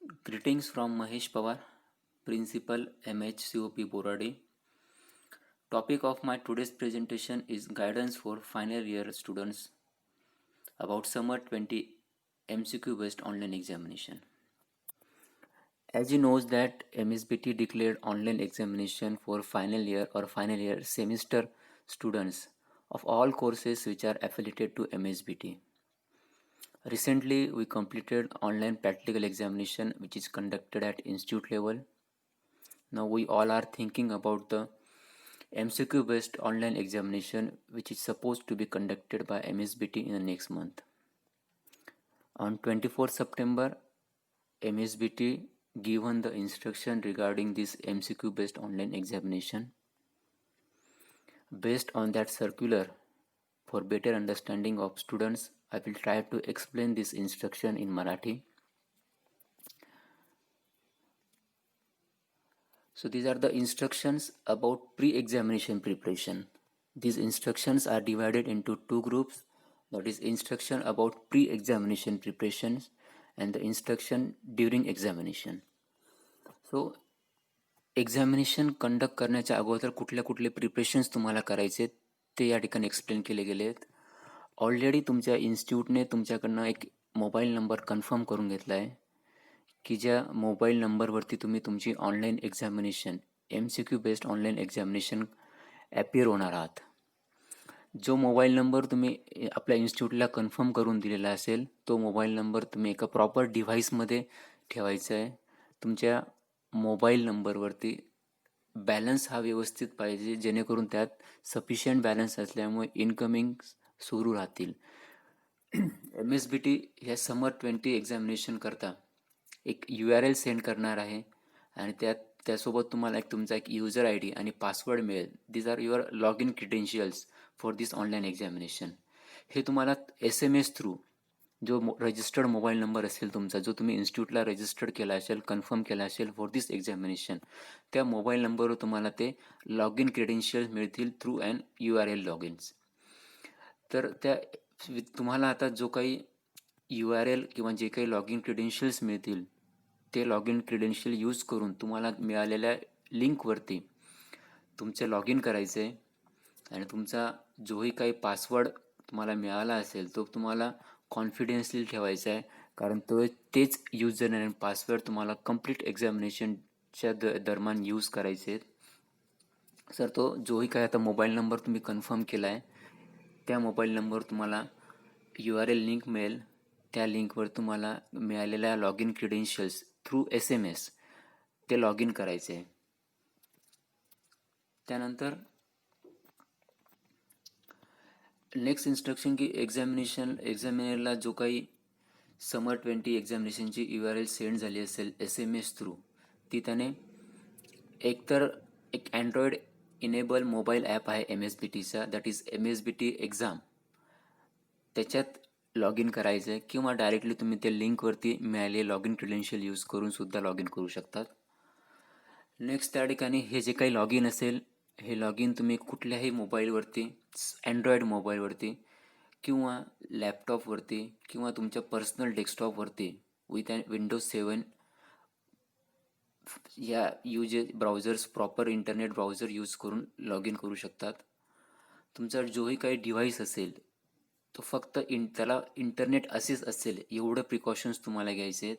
Greetings from Mahesh Pawar, Principal MHCOP Boradi. Topic of my today's presentation is guidance for final year students about summer 20 MCQ based online examination. As you knows that MSBT declared online examination for final year or final year semester students of all courses which are affiliated to MSBT. Recently, we completed online practical examination which is conducted at institute level. Now we all are thinking about the MCQ based online examination which is supposed to be conducted by MSBT in the next month. On 24 September, MSBT given the instruction regarding this MCQ based online examination. Based on that circular, for better understanding of students, I will try to explain this instruction in Marathi. So these are the instructions about pre-examination preparation. These instructions are divided into two groups, that is instruction about pre-examination preparations and the instruction during examination. So examination conduct करण्याच्या अगोदर कुठले preparations तुम्हाला करायचे ते या ठिकाणी explain केले गेले आहेत. ऑलरेडी तुमच्या इन्स्टिट्यूटने तुमच्याकडनं एक मोबाईल नंबर कन्फर्म करून घेतला आहे की ज्या मोबाईल नंबरवरती तुम्ही तुमची online examination MCQ based online examination appear होणार आहात. जो मोबाईल नंबर तुम्ही आपल्या इन्स्टिट्यूटला कन्फर्म करून दिलेला असेल तो मोबाईल नंबर तुम्ही एका प्रॉपर डिव्हाइसमध्ये ठेवायचा आहे. तुमच्या मोबाईल नंबरवरती बॅलन्स हा व्यवस्थित पाहिजे जेणेकरून त्यात सफिशियंट बॅलन्स असल्यामुळे इनकमिंग सुरू राहतील. MSBT ह्या समर 20 एक्झामिनेशन करता एक URL सेंड करणार आहे आणि त्यासोबत तुम्हाला तुमचा एक युजर ID आणि पासवर्ड मिळेल. These are your log in credentials for this online examination. हे तुम्हाला SMS थ्रू जो रजिस्टर्ड मोबाईल नंबर असेल तुमचा, जो तुम्ही इन्स्टिट्यूटला रजिस्टर्ड केला असेल, कन्फर्म केला असेल फॉर दिस एक्झामिनेशन, त्या मोबाईल नंबरवर तुम्हाला ते लॉग इन क्रेडेन्शियल्स मिळतील थ्रू अँड URL लॉग इन्स. तर तुम्हाला आता जो काही URL किंवा जे काही लॉग इन क्रेडेन्शियल्स मिळतील ते लॉग इन क्रेडेन्शियल यूज करून तुम्हाला मिळालेल्या लिंकवरती तुमचे लॉग इन करायचे आहे आणि तुमचा जोही काही पासवर्ड तुम्हाला मिळाला असेल तो तुम्हाला कॉन्फिडेन्सली ठेवायचा आहे, कारण तेच युजर आणि पासवर्ड तुम्हाला कंप्लीट एक्झामिनेशनच्या दरम्यान यूज करायचे आहेत. सर तो जोही काय आता मोबाईल नंबर तुम्ही कन्फर्म केला आहे त्या मोबाईल नंबरवर तुम्हाला URL लिंक मिळेल. त्या लिंकवर तुम्हाला मिळालेल्या log in credentials through SMS ते लॉग इन करायचे आहे. त्यानंतर नेक्स्ट इन्स्ट्रक्शन की एक्झामिनरला जो काही समर 20 एक्झामिनेशनची URL सेंड झाली असेल SMS थ्रू, ती त्याने एकतर एक अँड्रॉइड इनेबल मोबाईल ॲप आहे MSBTचा, दॅट इज MSBT एक्झाम, त्याच्यात लॉग इन करायचं आहे किंवा डायरेक्टली तुम्ही त्या लिंकवरती मिळालेले लॉग इन क्रेडेन्शियल यूज करून सुद्धा लॉग इन करू शकतात. नेक्स्ट त्या ठिकाणी हे जे काही लॉग इन असेल हे लॉग इन तुम्ही कुठल्याही मोबाईलवरती, अँड्रॉइड मोबाईलवरती किंवा लॅपटॉपवरती किंवा तुमच्या पर्सनल डेस्कटॉपवरती विथ Windows 7 या browsers proper internet browser use करून लॉग इन करू शकतात. तुमचा जोही काही डिव्हाइस असेल तो फक्त त्याला इंटरनेट असेच असेल एवढं प्रिकॉशन्स तुम्हाला घ्यायचे आहेत.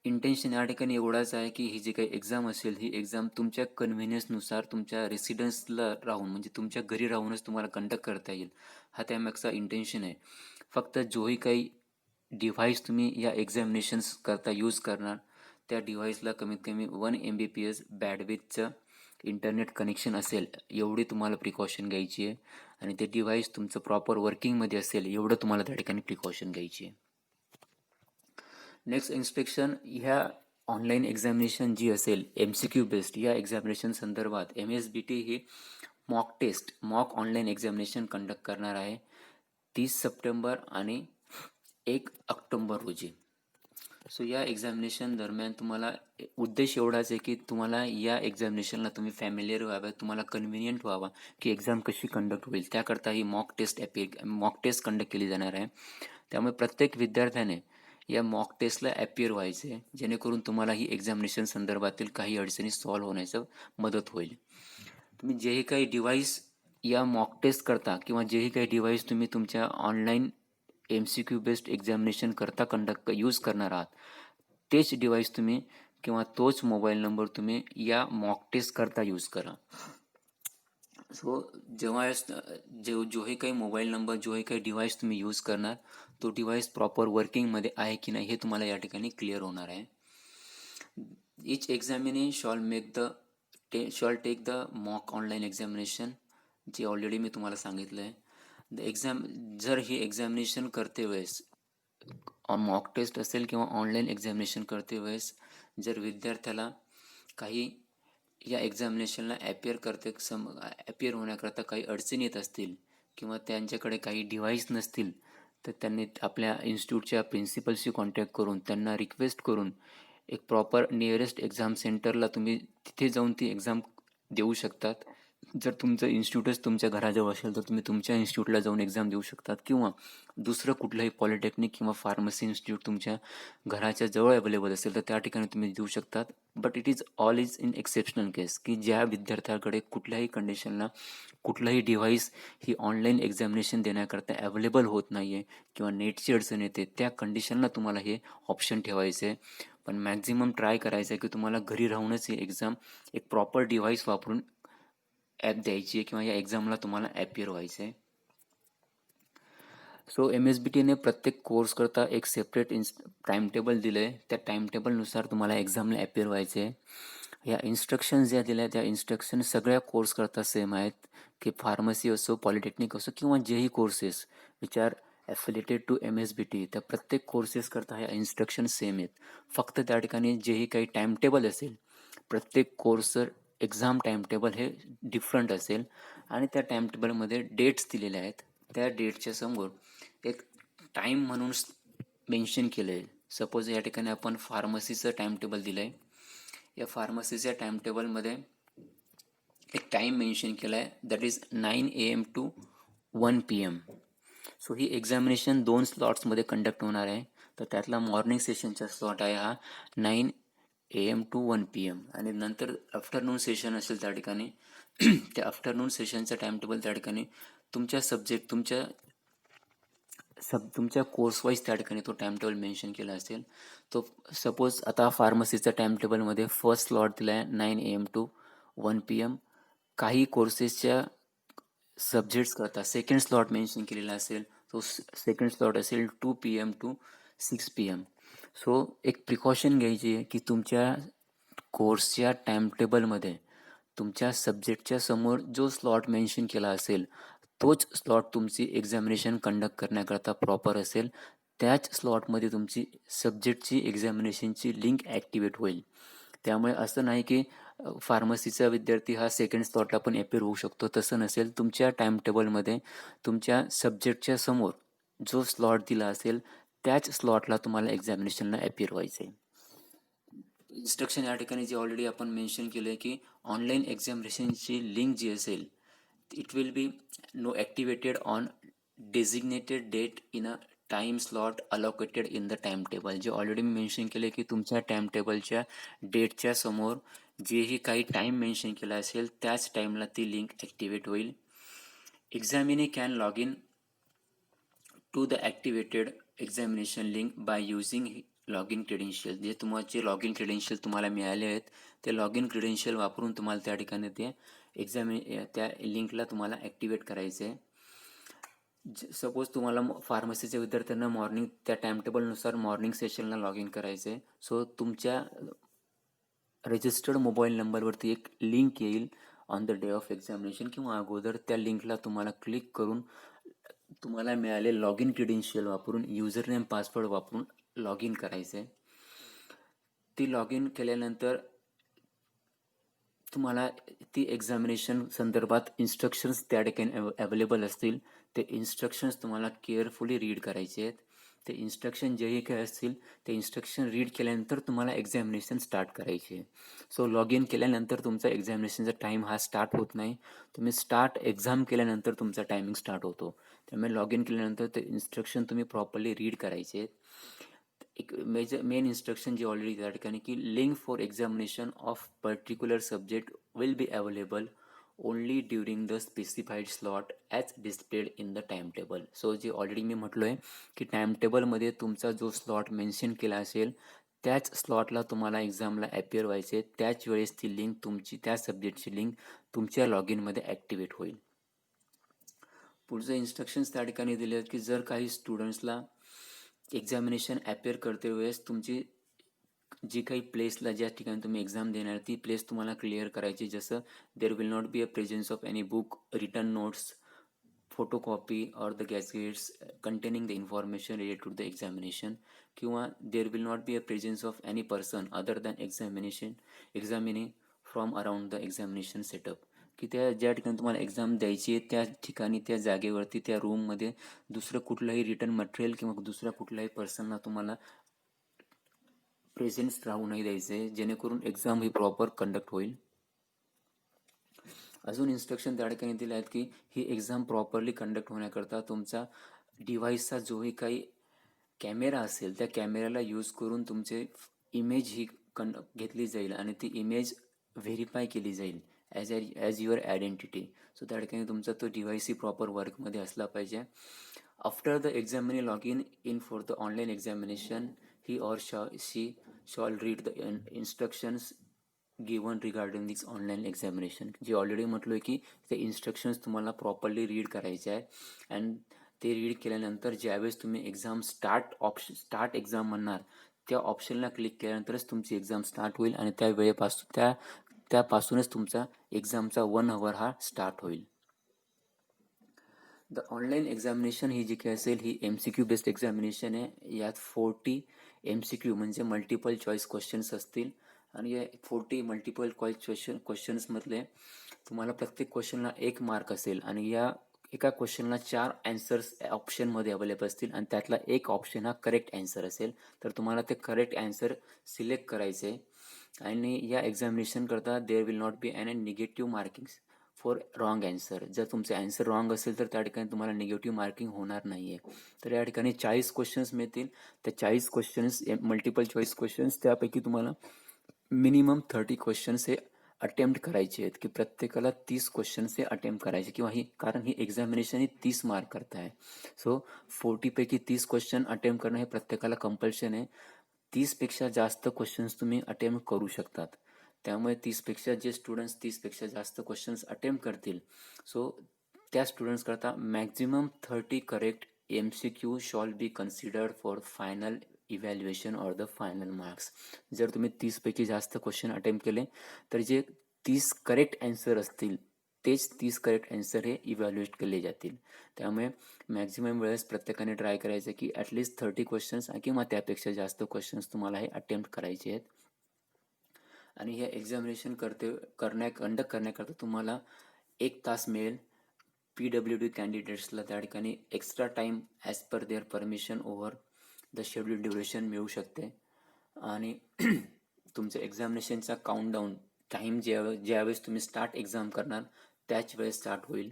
इंटेन्शन या ठिकाणी एवढाच आहे की ही जी काही एक्झाम असेल ही एक्झाम तुमच्या कन्व्हिनियन्सनुसार तुमच्या रेसिडेन्सला राहून म्हणजे तुमच्या घरी राहूनच तुम्हाला कंडक्ट करता येईल, हा त्यामागचा इंटेन्शन आहे. फक्त जोही काही डिव्हाइस तुम्ही या एक्झामिनेशन्स करता यूज करणार त्या डिव्हाइसला कमीत कमी 1 MBPS बँडविथचं इंटरनेट कनेक्शन असेल एवढी तुम्हाला प्रिकॉशन घ्यायची आहे आणि ते डिव्हाइस तुमचं प्रॉपर वर्किंगमध्ये असेल एवढं तुम्हाला त्या ठिकाणी प्रिकॉशन घ्यायची आहे. नेक्स्ट इन्स्ट्रक्शन, ह्या ऑनलाईन एक्झामिनेशन जी असेल MCQ बेस्ड या एक्झामिनेशन संदर्भात MSBT ही मॉक ऑनलाईन एक्झामिनेशन कंडक्ट करणार आहे 30 सप्टेंबर आणि 1 ऑक्टोबर रोजी. सो या एक्झामिनेशन दरम्यान तुम्हाला उद्देश एवढाच आहे की तुम्हाला या एक्झामिनेशनला तुम्ही फॅमिलियर व्हावं, तुम्हाला कन्व्हिनियंट व्हावा की एक्झाम कशी कंडक्ट होईल, त्याकरता ही मॉक टेस्ट कंडक्ट केली जाणार आहे. त्यामुळे प्रत्येक विद्यार्थ्याने या मॉक टेस्टला ॲपियर व्हायचं आहे, जेणेकरून तुम्हाला ही एक्झामिनेशन संदर्भातील काही अडचणी सॉल्व्ह होण्याचं मदत होईल. तुम्ही जेही काही डिव्हाइस या मॉक टेस्ट करता किंवा जेही काही डिव्हाइस तुम्ही तुमच्या ऑनलाईन MCQ बेस्ड एक्झामिनेशन करता यूज करणार आहात, तेच डिव्हाइस तुम्ही किंवा तोच मोबाईल नंबर तुम्ही या मॉक टेस्ट करता यूज करा. सो जेव्हा जोही काही मोबाईल नंबर, जोही काही डिव्हाइस तुम्ही यूज करणार, तो डिव्हाइस प्रॉपर वर्किंगमध्ये आहे की नाही हे तुम्हाला या ठिकाणी क्लिअर होणार आहे. Each examinee shall take the mock online examination, जे ऑलरेडी मी तुम्हाला सांगितलं आहे. जर ही एक्झामिनेशन करते वेळेस मॉक टेस्ट असेल किंवा ऑनलाईन एक्झामिनेशन करते वेळेस जर विद्यार्थ्याला काही या एक्झामिनेशनला ॲपियर होण्याकरता काही अडचणी येत असतील किंवा त्यांच्याकडे काही डिव्हाइस नसतील, तर त्यांनी आपल्या इन्स्टिट्यूटच्या प्रिन्सिपलशी कॉन्टॅक्ट करून त्यांना रिक्वेस्ट करून एक प्रॉपर नियरेस्ट एक्झाम सेंटरला तुम्ही तिथे जाऊन ती एक्झाम देऊ शकतात. जर तुमचं इन्स्टिट्यूटच तुमच्या घराजवळ असेल तर तुम्ही तुमच्या इन्स्टिट्यूटला जाऊन एक्झाम देऊ शकतात किंवा दुसरं कुठलंही पॉलिटेक्निक किंवा फार्मसी इन्स्टिट्यूट तुमच्या घराच्या जवळ अवेलेबल असेल तर त्या ठिकाणी तुम्ही देऊ शकतात. But it is in exceptional case की ज्या विद्यार्थ्याकडे कुठल्याही कंडिशनला कुठलंही डिव्हाइस ही ऑनलाईन एक्झामिनेशन देण्याकरता अवेलेबल होत नाही आहे किंवा नेटची अडचण येते, त्या कंडिशनला तुम्हाला हे ऑप्शन ठेवायचं आहे. पण मॅक्झिमम ट्राय करायचं आहे की तुम्हाला घरी राहूनच ही एक्झाम एक प्रॉपर डिव्हाइस वापरून ॲप द्यायची आहे किंवा या एक्झामला तुम्हाला ॲपियर व्हायचं आहे. सो MSBTने प्रत्येक कोर्स करता एक सेपरेट टाईमटेबल दिलं आहे. त्या टाईमटेबलनुसार तुम्हाला एक्झामला ॲपियर व्हायचे आहे. या इन्स्ट्रक्शन्स ज्या दिल्या त्या इन्स्ट्रक्शन सगळ्या कोर्स करता सेम आहेत, की फार्मसी असो, पॉलिटेक्निक असो किंवा जेही courses which are affiliated to MSBT, त्या प्रत्येक कोर्सेस करता ह्या इन्स्ट्रक्शन सेम आहेत. फक्त त्या ठिकाणी जेही काही टाईमटेबल असेल, प्रत्येक कोर्सचं एक्झाम टाईमटेबल हे डिफरंट असेल आणि त्या टाईमटेबलमध्ये डेट्स दिलेल्या आहेत. त्या डेटच्या समोर एक टाईम म्हणून मेन्शन केलं आहे. सपोज या ठिकाणी आपण फार्मसीचं टाईमटेबल दिलं आहे. या फार्मसीच्या टाईमटेबलमध्ये एक टाईम मेन्शन केला आहे, that is 9 AM to 1 PM. So ही एक्झामिनेशन 2 स्लॉट्समध्ये कंडक्ट होणार आहे. तर त्यातला मॉर्निंग सेशनचा स्लॉट आहे हा 9 AM to 1 PM आणि नंतर आफ्टरनून सेशन असेल त्या ठिकाणी त्या आफ्टरनून सेशनचा टाईमटेबल त्या ठिकाणी तुमच्या सब्जेक्ट तुमच्या कोर्स वाईज त्या ठिकाणी तो टाईमटेबल मेन्शन केला असेल. तो सपोज आता फार्मसीच्या टाईमटेबलमध्ये फर्स्ट स्लॉट दिला आहे 9 AM to 1 PM. काही कोर्सेसच्या सब्जेक्ट्स करता सेकंड स्लॉट मेन्शन केलेला असेल, तो सेकंड स्लॉट असेल 2 PM to 6 PM. सो एक प्रिकॉशन घ्यायची आहे की तुमच्या कोर्सच्या टाईमटेबलमध्ये तुमच्या सब्जेक्टच्या समोर जो स्लॉट मेन्शन केला असेल तोच स्लॉट तुमची एक्झामिनेशन कंडक्ट करण्याकरता प्रॉपर असेल. त्याच स्लॉटमध्ये तुमची सब्जेक्टची एक्झामिनेशनची लिंक ॲक्टिवेट होईल. त्यामुळे असं नाही की फार्मसीचा विद्यार्थी हा सेकंड स्लॉटला पण ॲपियर होऊ शकतो, तसं नसेल. तुमच्या टाईमटेबलमध्ये तुमच्या सब्जेक्टच्या समोर जो स्लॉट दिला असेल त्याच स्लॉटला तुम्हाला एक्झामिनेशनला ॲपियर व्हायचं आहे. इन्स्ट्रक्शन या ठिकाणी जे ऑलरेडी आपण मेन्शन केलं आहे की ऑनलाईन एक्झामिनेशनची लिंक जी असेल it will be no activated on designated date in a time slot allocated in the time table. जे ऑलरेडी मी मेन्शन केले की तुमच्या टाईम टेबलच्या डेटच्या समोर जेही काही टाईम मेन्शन केला असेल त्याच टाईमला ती लिंक ॲक्टिवेट होईल. Examinee can log in to the activated examination link by using log in credential. जे तुमचे लॉग इन क्रेडेन्शियल तुम्हाला मिळाले आहेत ते लॉग इन क्रेडेन्शियल वापरून तुम्हाला त्या ठिकाणी ते त्या लिंकला तुम्हाला ॲक्टिवेट करायचं आहे. सपोज तुम्हाला फार्मसीच्या विद्यार्थ्यांना त्या टाईमटेबलनुसार मॉर्निंग सेशनला लॉग इन करायचं आहे. सो तुमच्या रजिस्टर्ड मोबाईल नंबरवरती एक लिंक येईल on the day of examination किंवा अगोदर. त्या लिंकला तुम्हाला क्लिक करून तुम्हाला मिळाले लॉग इन क्रेडेन्शियल वापरून युजर नेम पासवर्ड वापरून लॉग इन करायचं आहे. ती लॉग इन केल्यानंतर तुम्हाला ती एक्झामिनेशन संदर्भात इन्स्ट्रक्शन्स त्या ठिकाणी अवेलेबल असतील. ते इन्स्ट्रक्शन्स तुम्हाला केअरफुली रीड करायचे आहेत. ते इन्स्ट्रक्शन जेही काही असतील ते इन्स्ट्रक्शन रीड केल्यानंतर तुम्हाला एक्झामिनेशन स्टार्ट करायची आहे. सो लॉग इन केल्यानंतर तुमचा एक्झामिनेशनचा टाईम हा स्टार्ट होत नाही. तुम्ही एक्झाम केल्यानंतर तुमचा टायमिंग स्टार्ट होतो. त्यामुळे लॉग इन केल्यानंतर ते इन्स्ट्रक्शन तुम्ही प्रॉपरली रीड करायचे आहेत. एक मेन इन्स्ट्रक्शन जे ऑलरेडी त्या ठिकाणी की link for examination of particular subject will be available only during the specified slot as displayed in the time table. So जे ऑलरेडी मी म्हटलो आहे की टाइम टेबलमध्ये तुमचा जो स्लॉट मेन्शन केला असेल त्याच स्लॉटला तुम्हाला एक्झामला ॲपियर व्हायचे, त्याच वेळेस ती लिंक तुमची त्या सब्जेक्टची लिंक तुमच्या लॉग इनमध्ये ॲक्टिवेट होईल. पुढचं इन्स्ट्रक्शन्स त्या ठिकाणी दिले आहेत की जर काही स्टुडंट्सला एक्झामिनेशन ॲपियर करते वेळेस तुमची जी काही प्लेसला ज्या ठिकाणी तुम्ही एक्झाम देणार ती प्लेस तुम्हाला क्लिअर करायची. जसं there will not be a presence of any book, return notes, photocopy or the gazettes containing the information related to the examination, किंवा there will not be a presence of any person other than examining from around the examination setup. की त्या ज्या ठिकाणी तुम्हाला exam द्यायची आहे त्या ठिकाणी त्या जागेवरती त्या रूममध्ये दुसरं कुठलंही रिटर्न मटेरियल किंवा दुसऱ्या कुठल्याही पर्सनला तुम्हाला प्रेझेन्स राहू नाही द्यायचं आहे, जेणेकरून एक्झाम ही प्रॉपर कंडक्ट होईल. अजून इन्स्ट्रक्शन त्या ठिकाणी दिले आहेत की ही एक्झाम प्रॉपरली कंडक्ट होण्याकरता तुमचा डिव्हाइसचा जोही काही कॅमेरा असेल त्या कॅमेऱ्याला यूज करून तुमचे इमेज ही घेतली जाईल आणि ती इमेज व्हेरीफाय केली जाईल ॲज युअर आयडेंटिटी. सो त्या ठिकाणी तुमचा तो डिव्हाइस ही प्रॉपर वर्कमध्ये असला पाहिजे. After the examinee log in for the online examination he or she shall read the instructions given regarding this online examination. जे ऑलरेडी म्हटलो आहे की ते इन्स्ट्रक्शन्स तुम्हाला प्रॉपरली रीड करायचे आहे अँड ते रीड केल्यानंतर ज्यावेळेस तुम्ही एक्झाम स्टार्ट एक्झाम म्हणणार त्या ऑप्शनला क्लिक केल्यानंतरच तुमची एक्झाम स्टार्ट होईल आणि त्या वेळेपासून त्यापासूनच तुमचा एक्झामचा 1 hour हा स्टार्ट होईल. द ऑनलाईन एक्झामिनेशन ही जी काही असेल ही MCQ बेस्ड एक्झामिनेशन आहे. यात 40 MCQ म्हणजे मल्टिपल चॉईस क्वेश्चन्स असतील आणि या 40 मल्टिपल क्वेश्चन्समधले तुम्हाला प्रत्येक क्वेश्चनला 1 मार्क असेल आणि या एका क्वेश्चनला 4 ॲन्सर्स ऑप्शनमध्ये अवेलेबल असतील आणि त्यातला एक ऑप्शन हा करेक्ट ॲन्सर असेल. तर तुम्हाला ते करेक्ट ॲन्सर सिलेक्ट करायचे आणि या एक्झामिनेशन करता there will not be any negative markings for wrong answer. जर तुमचं ॲन्सर रॉंग असेल तर त्या ठिकाणी तुम्हाला निगेटिव्ह मार्किंग होणार नाही आहे. तर या ठिकाणी 40 क्वेश्चन्स मिळतील. त्या 40 क्वेश्चन्स मल्टिपल चॉईस क्वेश्चन्स त्यापैकी तुम्हाला मिनिमम 30 क्वेश्चन्स हे अटेम्प्ट करायचे आहेत की प्रत्येकाला 30 क्वेश्चन्स हे अटेम्प्ट करायचे किंवा कारण ही एक्झामिनेशन ही 30 मार्क करता आहे. सो 40पैकी 30 क्वेश्चन अटेम्प्ट करणं हे प्रत्येकाला कंपल्शन आहे. 30पेक्षा जास्त क्वेश्चन्स तुम्ही अटेम्प्ट करू शकतात. त्यामुळे 30पेक्षा जास्त क्वेश्चन्स अटेम्प्ट करतील सो त्या स्टुडंट्स करता maximum 30 correct MCQ shawl be considered for final evaluation or the final marks. जर तुम्ही 30पैकी जास्त क्वेश्चन अटेम्प्ट केले तर जे 30 करेक्ट ॲन्सर असतील तेच 30 करेक्ट ॲन्सर हे इव्हॅल्युएट केले जातील. त्यामुळे मॅक्झिमम वेळेस प्रत्येकाने ट्राय करायचं की ॲटलिस्ट 30 क्वेश्चन्स किंवा त्यापेक्षा जास्त क्वेश्चन्स तुम्हाला हे अटेम्प्ट करायचे आहेत. आणि हे एक्झामिनेशन कंडक्ट करण्याकरता तुम्हाला 1 तास मिळेल. PWD कॅन्डिडेट्सला त्या ठिकाणी extra time as per their permission over the schedule duration मिळू शकते आणि तुमच्या एक्झामिनेशनचा काउंटडाऊन टाईम ज्यावेळेस तुम्ही स्टार्ट एक्झाम करणार त्याच वेळेस स्टार्ट होईल.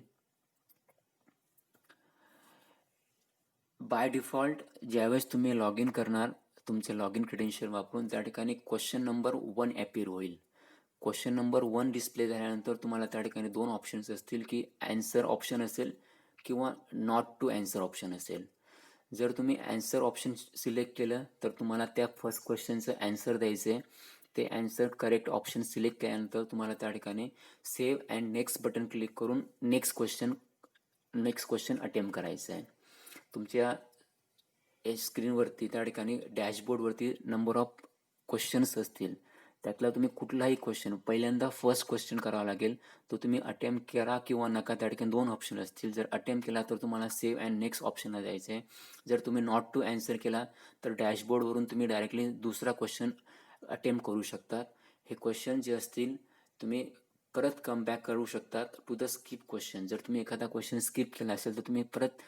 बाय डिफॉल्ट ज्यावेळेस तुम्ही लॉग इन करणार तुमचे लॉग इन क्रेडेन्शियल वापरून त्या ठिकाणी क्वेश्चन नंबर 1 ॲपियर होईल. क्वेश्चन नंबर 1 डिस्प्ले झाल्यानंतर तुम्हाला त्या ठिकाणी 2 ऑप्शन्स असतील की ॲन्सर ऑप्शन असेल किंवा नॉट टू ॲन्सर ऑप्शन असेल. जर तुम्ही ॲन्सर ऑप्शन सिलेक्ट केलं तर तुम्हाला त्या फर्स्ट क्वेश्चनचं ॲन्सर द्यायचं आहे. ते ॲन्सर करेक्ट ऑप्शन सिलेक्ट केल्यानंतर तुम्हाला त्या ठिकाणी save and next button click करून नेक्स्ट क्वेश्चन अटेम्प्ट करायचं आहे. तुमच्या स्क्रीनवरती त्या ठिकाणी डॅशबोर्डवरती नंबर ऑफ क्वेश्चन्स असतील. त्यातला तुम्ही कुठलाही क्वेश्चन पहिल्यांदा फर्स्ट क्वेश्चन करावा लागेल. तो तुम्ही अटेम्प्ट करा किंवा नका. त्या ठिकाणी 2 ऑप्शन असतील. जर अटेम्प्ट केला तर तुम्हाला सेव्ह अँड नेक्स्ट ऑप्शनला जायचं आहे. जर तुम्ही नॉट टू ॲन्सर केला तर डॅशबोर्डवरून तुम्ही डायरेक्टली दुसरा क्वेश्चन अटेम्प्ट करू शकतात. हे क्वेश्चन जे असतील तुम्ही परत कम बॅक करू शकतात टू द स्किप क्वेश्चन. जर तुम्ही एखादा क्वेश्चन स्किप केला असेल तर तुम्ही परत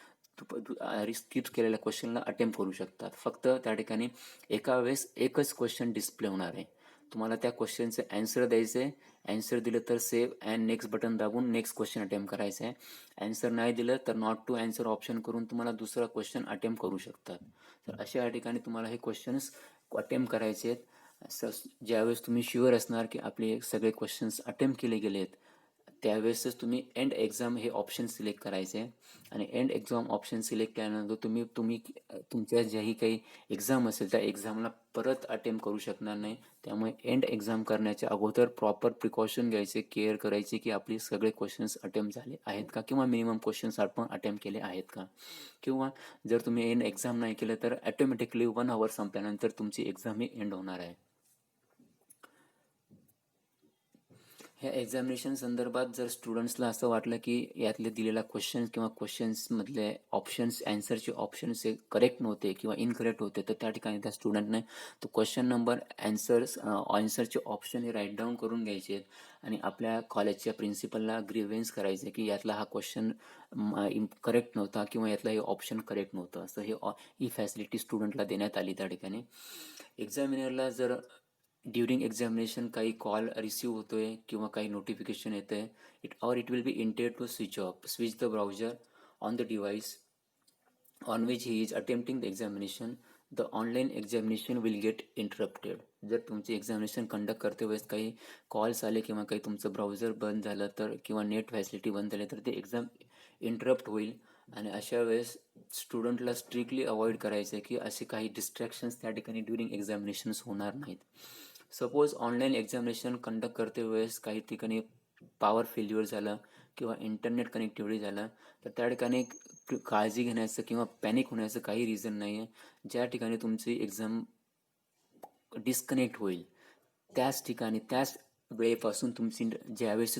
स्किप केलेल्या क्वेश्चनला अटेम्प्ट करू शकतात. फक्त त्या ठिकाणी एका वेळेस एकच क्वेश्चन डिस्प्ले होणार आहे. तुम्हाला त्या क्वेश्चनचं ॲन्सर द्यायचं आहे. ॲन्सर दिलं तर सेव्ह अँड नेक्स्ट बटन दाबून नेक्स्ट क्वेश्चन अटेम्प्ट करायचं आहे. ॲन्सर नाही दिलं तर नॉट टू ॲन्सर ऑप्शन करून तुम्हाला दुसरा क्वेश्चन अटेम्प्ट करू शकतात. तर अशा या ठिकाणी तुम्हाला हे क्वेश्चन्स अटेम्प्ट करायचे आहेत. ज्यावेळेस तुम्ही शुअर असणार की आपले सगळे क्वेश्चन्स अटेम्प्ट केले गेले आहेत, त्यावेळेसच तुम्ही एंड एक्झाम हे ऑप्शन सिलेक्ट करायचे आहे. आणि एंड एक्झाम ऑप्शन सिलेक्ट केल्यानंतर तुम्ही तुम्ही तुमच्या ज्याही काही एक्झाम असेल त्या एक्झामला परत अटेम्प्ट करू शकणार नाही. त्यामुळे एंड एक्झाम करण्याच्या अगोदर प्रॉपर प्रिकॉशन घ्यायचे, केअर करायची की आपले सगळे क्वेश्चन्स अटेम्प्ट झाले आहेत का, किंवा मिनिमम क्वेश्चन्स आपण अटेम्प्ट केले आहेत का. किंवा जर तुम्ही एंड एक्झाम नाही केलं तर ॲटोमॅटिकली 1 आवर संपल्यानंतर तुमची एक्झाम ही एंड होणार आहे. ह्या एक्झामिनेशन संदर्भात जर स्टुडंट्सला असं वाटलं की यातले दिलेला क्वेश्चन्स किंवा क्वेश्चन्समधले ऑप्शन्स, ॲन्सरचे ऑप्शन्स हे करेक्ट नव्हते किंवा इनकरेक्ट होते, तर त्या ठिकाणी त्या स्टुडंटने तो क्वेश्चन नंबर, आन्सरचे ऑप्शन हे राईट डाऊन करून घ्यायचे आहेत आणि आपल्या कॉलेजच्या प्रिन्सिपलला ग्रीव्हन्स करायचे की यातला हा क्वेश्चन करेक्ट नव्हता किंवा यातला हे ऑप्शन करेक्ट नव्हतं. असं ही फॅसिलिटी स्टुडंटला देण्यात आली त्या ठिकाणी. एक्झामिनरला जर ड्युरिंग एक्झामिनेशन काही कॉल रिसीव होतोय किंवा काही नोटिफिकेशन येतं आहे, it will be intended to switch the browser on the device on which he is attempting the examination. The online examination will get interrupted. जर तुमचे एक्झामिनेशन कंडक्ट करते वेळेस काही कॉल्स आले किंवा काही तुमचं ब्राउझर बंद झालं तर, किंवा नेट फॅसिलिटी बंद झाली तर ते एक्झाम इंटरप्ट होईल. आणि अशा वेळेस स्टुडंटला स्ट्रिक्टली अवॉइड करायचं आहे की असे काही डिस्ट्रॅक्शन्स त्या ठिकाणी ड्युरिंग एक्झामिनेशन्स होणार नाहीत. सपोज ऑनलाईन एक्झामिनेशन कंडक्ट करते वेळेस काही ठिकाणी पॉवर फेल्युअर झालं किंवा इंटरनेट कनेक्टिव्हिटी झालं, तर त्या ठिकाणी काळजी घेण्याचं किंवा पॅनिक होण्याचं काही रिझन नाही आहे. ज्या ठिकाणी तुमची एक्झाम डिस्कनेक्ट होईल त्याच ठिकाणी, त्याच वेळेपासून ज्यावेळेस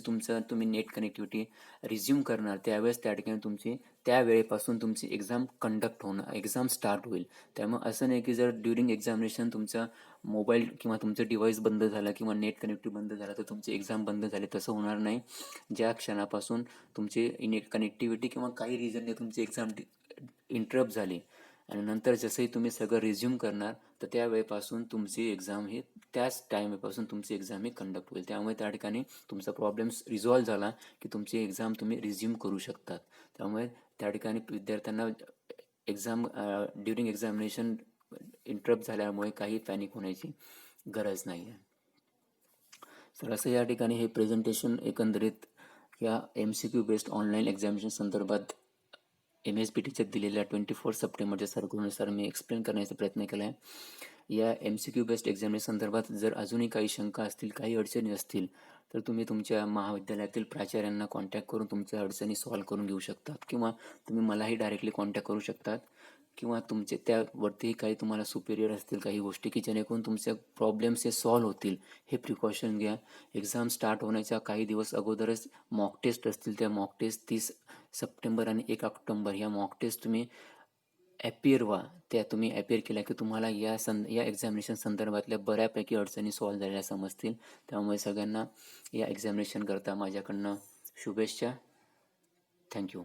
तुम्ही नेट कनेक्टिव्हिटी रिझ्यूम करणार त्यावेळेस त्या ठिकाणी त्या वेळेपासून तुमची एक्झाम स्टार्ट होईल. त्यामुळे असं नाही की जर ड्युरिंग एक्झामिनेशन तुमचा मोबाईल किंवा तुमचं डिव्हाइस बंद झालं किंवा नेट कनेक्टिव्हिटी बंद झाला तर तुमची एक्झाम बंद झाली, तसं होणार नाही. ज्या क्षणापासून तुमची नेट कनेक्टिव्हिटी किंवा काही रिझनने तुमची एक्झाम इंटरप्ट झाली आणि नंतर जसंही तुम्ही सगळं रिझ्यूम करणार तर त्या वेळेपासून तुमची एक्झाम ही त्याच टाईमपासून तुमची एक्झाम ही कंडक्ट होईल. त्यामुळे त्या ठिकाणी तुमचा प्रॉब्लेम्स रिझॉल्व्ह झाला की तुमची एक्झाम तुम्ही रिझ्यूम करू शकतात. त्यामुळे त्या ठिकाणी विद्यार्थ्यांना ड्युरिंग एक्झामिनेशन इंटरप्ट झाल्यामुळे काही पॅनिक होण्याची गरज नाही आहे. तर असं या ठिकाणी हे प्रेझेंटेशन एकंदरीत या MCQ बेस्ड ऑनलाईन एक्झामिनेशन संदर्भात MSBTच्या दिलेल्या 24 सप्टेंबरच्या सर्क्युलरनुसार मी एक्सप्लेन करण्याचा प्रयत्न केला आहे. या MCQ बेस्ड एक्झामिनेशन संदर्भात जर अजूनही काही शंका असतील, काही अडचणी असतील, तर तुम्ही तुमच्या महाविद्यालयातील प्राचार्यांना कॉन्टॅक्ट करून तुमच्या अडचणी सॉल्व्ह करून घेऊ शकतात, किंवा तुम्ही मलाही डायरेक्टली कॉन्टॅक्ट करू शकतात, किंवा तुमचे त्यावरतीही काही तुम्हाला सुपेरियर असतील काही गोष्टी की जेणेकरून तुमचे प्रॉब्लेम्स हे सॉल्व्ह होतील, हे प्रिकॉशन घ्या. एक्झाम स्टार्ट होण्याच्या काही दिवस अगोदरच मॉक टेस्ट असतील, त्या मॉक टेस्ट 30 सप्टेंबर आणि 1 ऑक्टोबर या मॉक टेस्ट तुम्ही ॲपियर व्हा. त्या तुम्ही ॲपियर केल्या की तुम्हाला या एक्झामिनेशन संदर्भातल्या बऱ्यापैकी अडचणी सॉल्व्ह झालेल्या समजतील. त्यामुळे सगळ्यांना या एक्झामिनेशन करता माझ्याकडनं शुभेच्छा. थँक्यू.